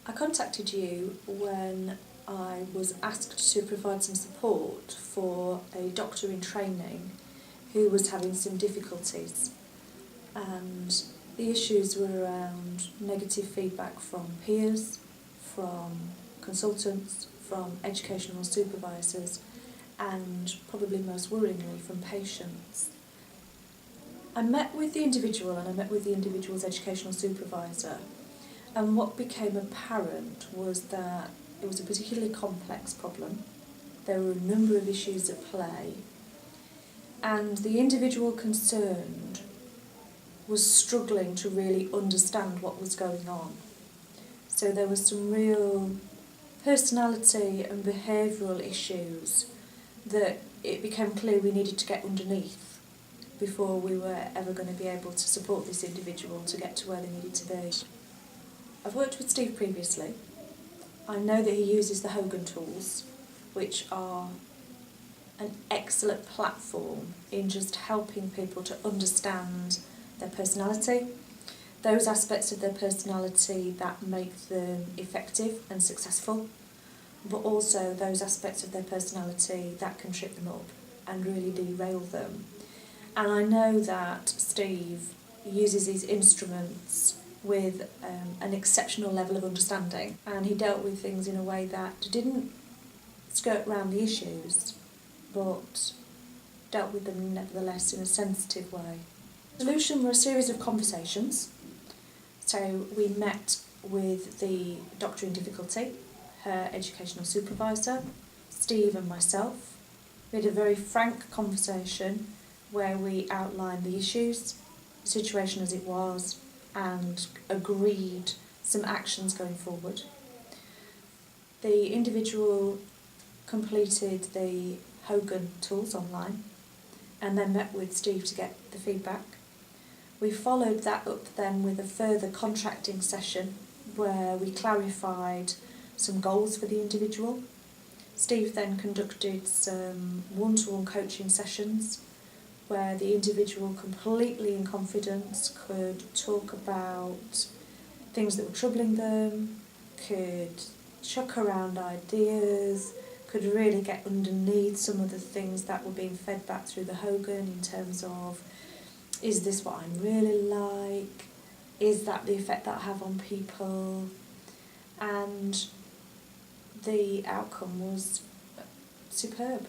I contacted you when I was asked to provide some support for a doctor in training who was having some difficulties, and the issues were around negative feedback from peers, from consultants, from educational supervisors, and probably most worryingly from patients. I met with the individual and I met with the individual's educational supervisor, and what became apparent was that it was a particularly complex problem. There were a number of issues at play, and the individual concerned was struggling to really understand what was going on. So there was some real personality and behavioural issues that it became clear we needed to get underneath before we were ever going to be able to support this individual to get to where they needed to be. I've worked with Steve previously. I know that he uses the Hogan tools, which are an excellent platform in just helping people to understand their personality, those aspects of their personality that make them effective and successful, but also those aspects of their personality that can trip them up and really derail them. And I know that Steve uses these instruments with an exceptional level of understanding, and he dealt with things in a way that didn't skirt around the issues, but dealt with them nevertheless in a sensitive way. The solution were a series of conversations. So we met with the doctor in difficulty, her educational supervisor, Steve and myself. We had a very frank conversation where we outlined the issues, the situation as it was, and agreed some actions going forward. The individual completed the Hogan tools online and then met with Steve to get the feedback. We followed that up then with a further contracting session where we clarified some goals for the individual. Steve then conducted some one-to-one coaching sessions where the individual completely in confidence could talk about things that were troubling them, could chuck around ideas, could really get underneath some of the things that were being fed back through the Hogan in terms of, is this what I'm really like? Is that the effect that I have on people? And the outcome was superb.